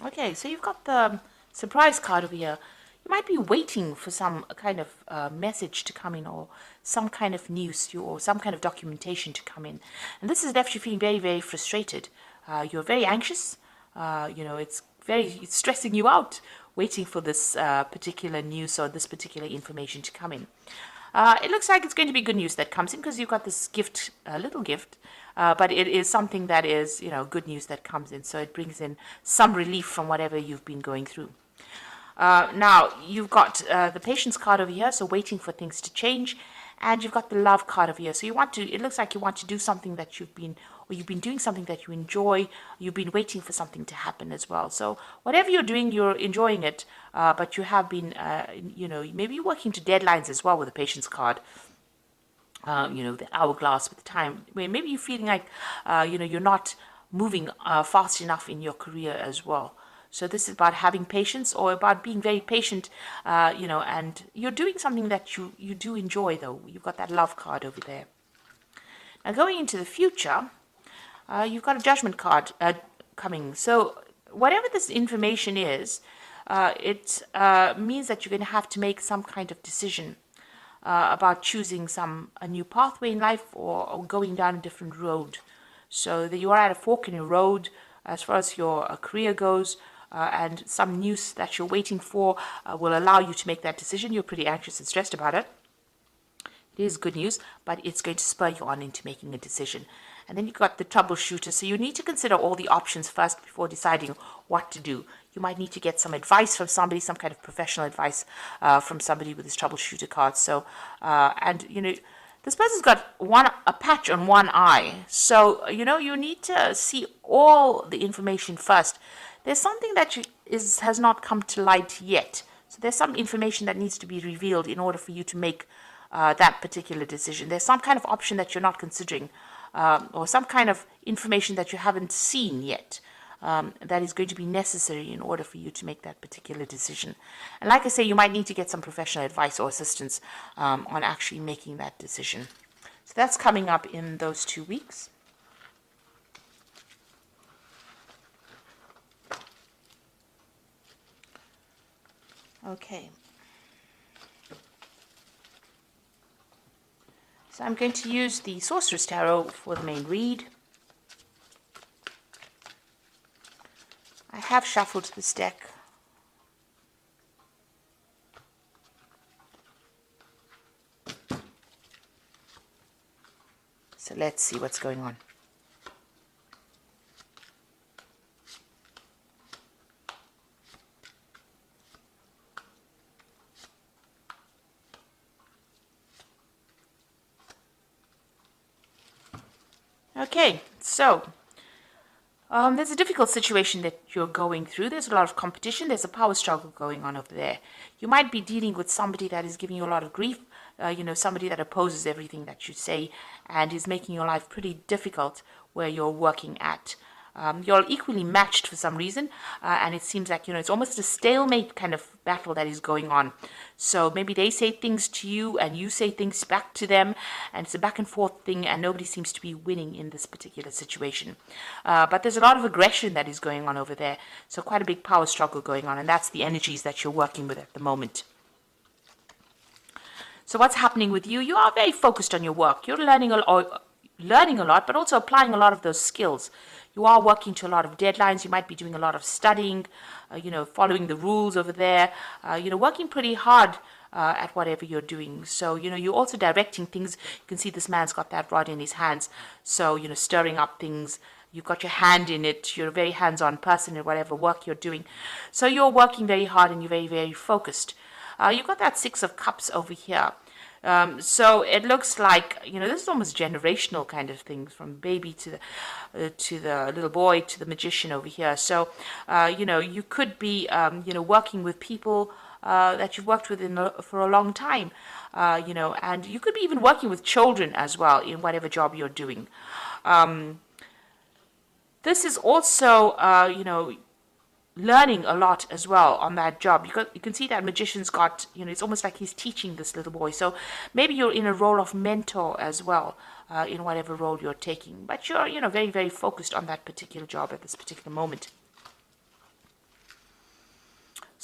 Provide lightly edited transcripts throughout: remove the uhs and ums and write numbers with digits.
Okay, so you've got the surprise card over here. You might be waiting for some kind of message to come in, or some kind of news, or some kind of documentation to come in. And this has left you feeling very, very frustrated. You're very anxious. It's stressing you out waiting for this particular news or this particular information to come in. It looks like it's going to be good news that comes in, because you've got this gift, a little gift, but it is something that is, good news that comes in. So it brings in some relief from whatever you've been going through. Now, you've got the patience card over here, so waiting for things to change. And you've got the love card over here. So it looks like you want to do something that you've been doing something that you enjoy. You've been waiting for something to happen as well. So whatever you're doing, you're enjoying it. But you have been, maybe you're working to deadlines as well with the patience card. The hourglass with the time. Maybe you're feeling like, you're not moving fast enough in your career as well. So this is about having patience, or about being very patient, and you're doing something that you do enjoy, though. You've got that love card over there. Now, going into the future, you've got a judgment card coming. So whatever this information is, it means that you're going to have to make some kind of decision about choosing a new pathway in life, or going down a different road. So that you are at a fork in your road as far as your career goes. And some news that you're waiting for will allow you to make that decision. You're pretty anxious and stressed about it. It is good news, but it's going to spur you on into making a decision. And then you've got the troubleshooter. So you need to consider all the options first before deciding what to do. You might need to get some advice from somebody, some kind of professional advice from somebody with this troubleshooter card. So, this person's got a patch on one eye. So, you need to see all the information first. There's something that has not come to light yet. So there's some information that needs to be revealed in order for you to make that particular decision. There's some kind of option that you're not considering, or some kind of information that you haven't seen yet, that is going to be necessary in order for you to make that particular decision. And like I say, you might need to get some professional advice or assistance on actually making that decision. So that's coming up in those 2 weeks. Okay. So I'm going to use the Sorcerer's Tarot for the main read. I have shuffled this deck. So let's see what's going on. Okay, so there's a difficult situation that you're going through. There's a lot of competition. There's a power struggle going on over there. You might be dealing with somebody that is giving you a lot of grief, somebody that opposes everything that you say and is making your life pretty difficult where you're working at. You're equally matched for some reason, and it seems like, it's almost a stalemate kind of battle that is going on. So maybe they say things to you and you say things back to them, and it's a back and forth thing, and nobody seems to be winning in this particular situation. But there's a lot of aggression that is going on over there, so quite a big power struggle going on, and that's the energies that you're working with at the moment. So what's happening with you? You are very focused on your work. You're learning a lot, but also applying a lot of those skills. You are working to a lot of deadlines. You might be doing a lot of studying, following the rules over there, working pretty hard at whatever you're doing. So, you're also directing things. You can see this man's got that rod in his hands. So, stirring up things. You've got your hand in it. You're a very hands-on person in whatever work you're doing. So you're working very hard and you're very, very focused. You've got that 6 of Cups over here. So it looks like, this is almost generational kind of things, from baby to the little boy to the magician over here. So, you could be, working with people that you've worked with for a long time, and you could be even working with children as well in whatever job you're doing. This is also, learning a lot as well on that job. You can see that magician's got, it's almost like he's teaching this little boy. So maybe you're in a role of mentor as well, in whatever role you're taking. But you're, very, very focused on that particular job at this particular moment.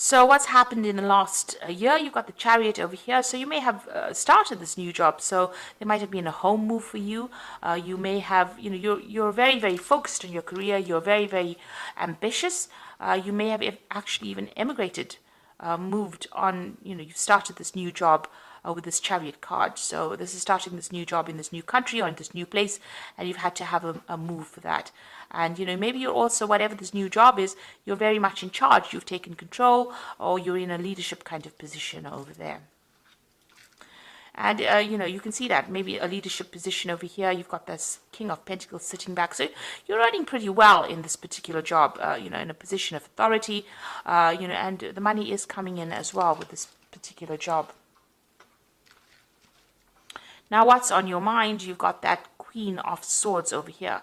So what's happened in the last year? You've got the Chariot over here. So you may have started this new job. So there might have been a home move for you. You may have, you're very, very focused on your career. You're very, very ambitious. You may have actually even emigrated, moved on. You've started this new job with this Chariot card. So this is starting this new job in this new country or in this new place, and you've had to have a move for that. And maybe you're also, whatever this new job is, you're very much in charge. You've taken control, or you're in a leadership kind of position over there. And you can see that maybe a leadership position over here. You've got this King of Pentacles sitting back, so you're earning pretty well in this particular job. In a position of authority, and the money is coming in as well with this particular job. Now, what's on your mind? You've got that Queen of Swords over here.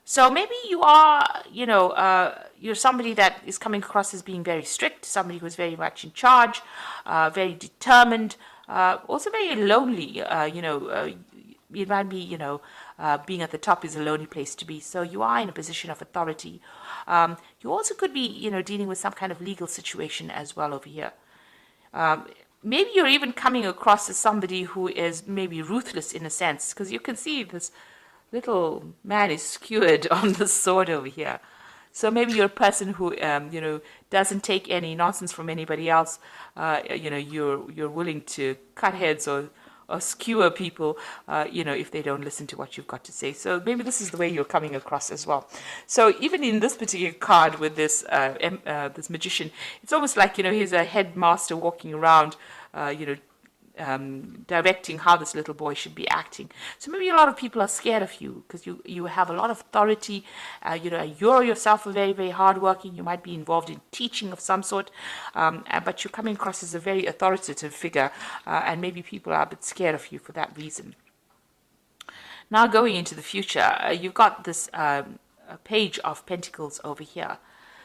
So maybe you are, you're somebody that is coming across as being very strict, somebody who's very much in charge, very determined, also very lonely. It might be, being at the top is a lonely place to be. So you are in a position of authority. You also could be, dealing with some kind of legal situation as well over here. Maybe you're even coming across as somebody who is maybe ruthless in a sense, because you can see this little man is skewered on the sword over here. So maybe you're a person who, doesn't take any nonsense from anybody else. You're willing to cut heads or skewer people, if they don't listen to what you've got to say. So maybe this is the way you're coming across as well. So even in this particular card with this this magician, it's almost like, he's a headmaster walking around, directing how this little boy should be acting. So maybe a lot of people are scared of you because you have a lot of authority. You're yourself very, very hardworking. You might be involved in teaching of some sort, but you're coming across as a very authoritative figure, and maybe people are a bit scared of you for that reason. Now, going into the future, you've got this Page of Pentacles over here.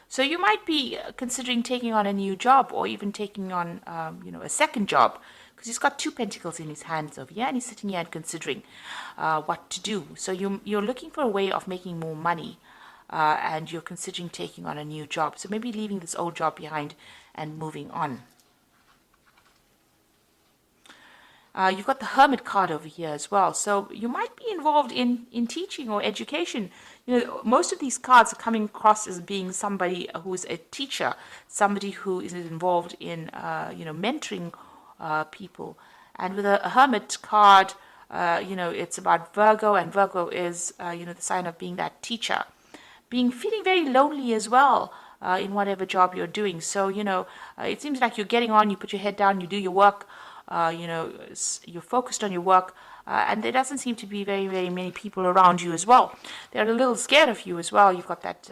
So you might be considering taking on a new job, or even taking on, a second job, because he's got 2 pentacles in his hands over here, and he's sitting here and considering what to do. So you're looking for a way of making more money, and you're considering taking on a new job. So maybe leaving this old job behind and moving on. You've got the Hermit card over here as well. So you might be involved in teaching or education. Most of these cards are coming across as being somebody who's a teacher, somebody who is involved in, mentoring people. And with a Hermit card, it's about Virgo, and Virgo is, the sign of being that teacher. Feeling very lonely as well in whatever job you're doing. So, it seems like you're getting on, you put your head down, you do your work, you're focused on your work, and there doesn't seem to be very, very many people around you as well. They're a little scared of you as well. You've got that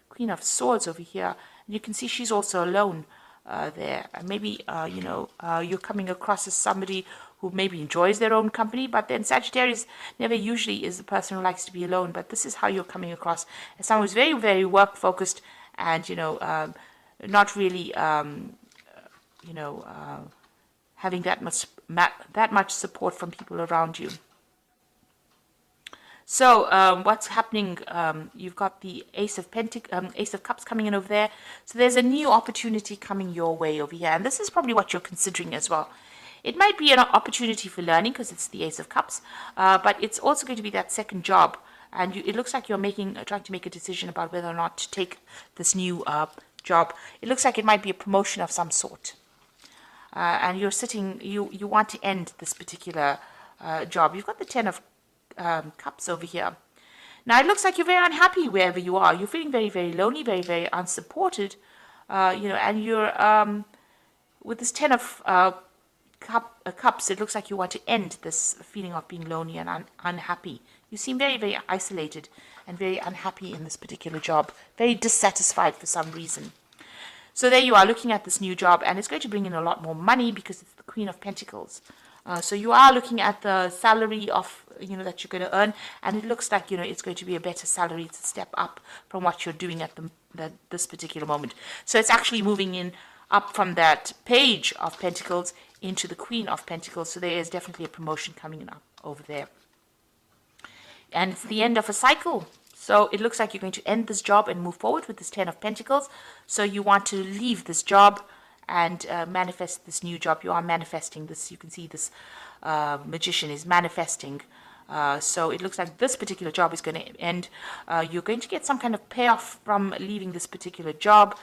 Queen of Swords over here, and you can see she's also alone there. And maybe, you're coming across as somebody who maybe enjoys their own company, but then Sagittarius never usually is the person who likes to be alone. But this is how you're coming across, as someone who's very, very work-focused and, not really, having that much support from people around you. So what's happening? You've got the Ace of Cups coming in over there. So there's a new opportunity coming your way over here, and this is probably what you're considering as well. It might be an opportunity for learning because it's the Ace of Cups, but it's also going to be that second job, and it looks like you're trying to make a decision about whether or not to take this new job. It looks like it might be a promotion of some sort. And you want to end this particular job. You've got the Ten of Cups over here. Now, it looks like you're very unhappy wherever you are. You're feeling very, very lonely, very, very unsupported, and you're, with this Ten of Cups, it looks like you want to end this feeling of being lonely and unhappy. You seem very, very isolated and very unhappy in this particular job, very dissatisfied for some reason. So there you are looking at this new job, and it's going to bring in a lot more money because it's the Queen of Pentacles. So you are looking at the salary of, that you're going to earn, and it looks like, it's going to be a better salary. It's a step up from what you're doing at this particular moment. So it's actually moving in up from that Page of Pentacles into the Queen of Pentacles. So there is definitely a promotion coming up over there. And it's the end of a cycle. So it looks like you're going to end this job and move forward with this Ten of Pentacles. So you want to leave this job, and manifest this new job. You are manifesting this. You can see this magician is manifesting. So it looks like this particular job is going to end. You're going to get some kind of payoff from leaving this particular job.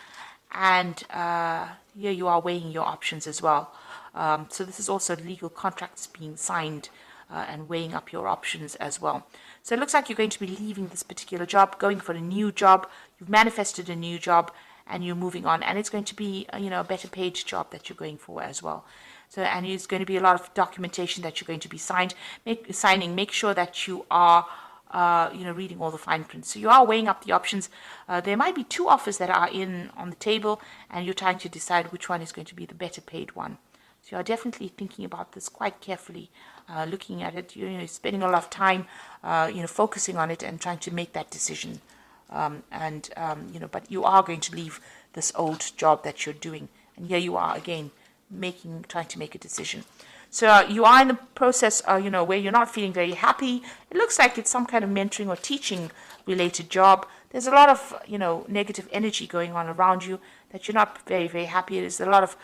And here you are weighing your options as well. So this is also legal contracts being signed and weighing up your options as well. So it looks like you're going to be leaving this particular job, going for a new job. You've manifested a new job and you're moving on. And it's going to be, a better paid job that you're going for as well. So, and there's going to be a lot of documentation that you're going to be signing. Make sure that you are, reading all the fine print. So you are weighing up the options. There might be two offers that are on the table, and you're trying to decide which one is going to be the better paid one. So you are definitely thinking about this quite carefully, looking at it. You're spending a lot of time, focusing on it and trying to make that decision. But you are going to leave this old job that you're doing, and here you are again. Trying to make a decision. So you are in the process, where you're not feeling very happy. It looks like it's some kind of mentoring or teaching related job. There's a lot of, negative energy going on around you that you're not very, very happy. There's a lot of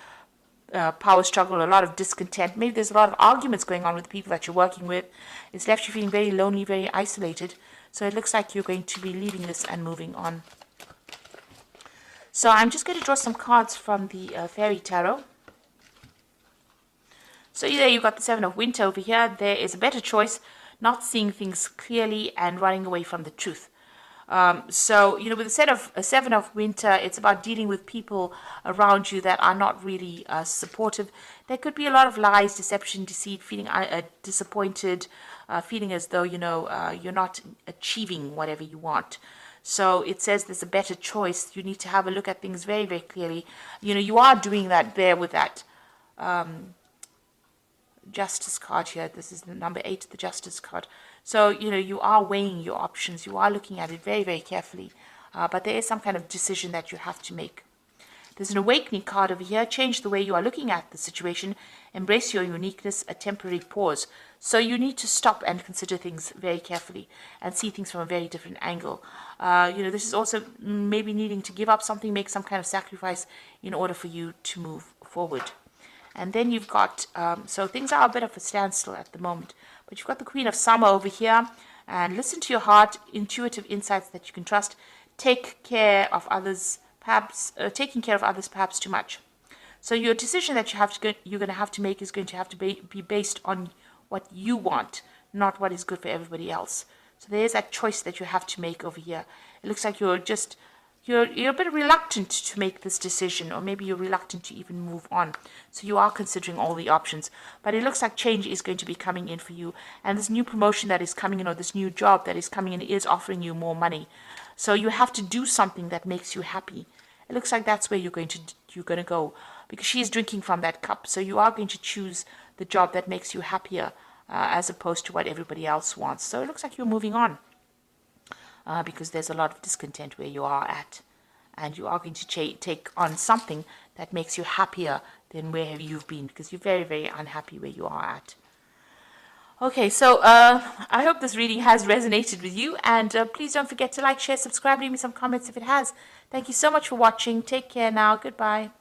power struggle, a lot of discontent. Maybe there's a lot of arguments going on with the people that you're working with. It's left you feeling very lonely, very isolated. So it looks like you're going to be leaving this and moving on. So I'm just going to draw some cards from the Fairy Tarot. So there you've got the Seven of Winter over here. There is a better choice, not seeing things clearly and running away from the truth. With the Seven of Winter, it's about dealing with people around you that are not really supportive. There could be a lot of lies, deception, deceit, feeling disappointed, feeling as though, you're not achieving whatever you want. So it says there's a better choice. You need to have a look at things very, very clearly. You are doing that there with that Justice card here. This is the number 8, the Justice card. So, you are weighing your options. You are looking at it very, very carefully. But there is some kind of decision that you have to make. There's an Awakening card over here. Change the way you are looking at the situation. Embrace your uniqueness, a temporary pause. So you need to stop and consider things very carefully and see things from a very different angle. This is also maybe needing to give up something, make some kind of sacrifice in order for you to move forward. And then you've got, so things are a bit of a standstill at the moment. But you've got the Queen of Summer over here. And listen to your heart, intuitive insights that you can trust. Take care of others, perhaps, taking care of others perhaps too much. So your decision that you're going to have to make is going to have to be based on what you want, not what is good for everybody else. So there's that choice that you have to make over here. It looks like you're a bit reluctant to make this decision, or maybe you're reluctant to even move on. So you are considering all the options. But it looks like change is going to be coming in for you. And this new promotion that is coming in, or this new job that is coming in, is offering you more money. So you have to do something that makes you happy. It looks like that's where you're going to go, because she is drinking from that cup. So you are going to choose the job that makes you happier, as opposed to what everybody else wants. So it looks like you're moving on. Because there's a lot of discontent where you are at. And you are going to take on something that makes you happier than where you've been, because you're very, very unhappy where you are at. Okay, so I hope this reading has resonated with you. And please don't forget to like, share, subscribe, leave me some comments if it has. Thank you so much for watching. Take care now. Goodbye.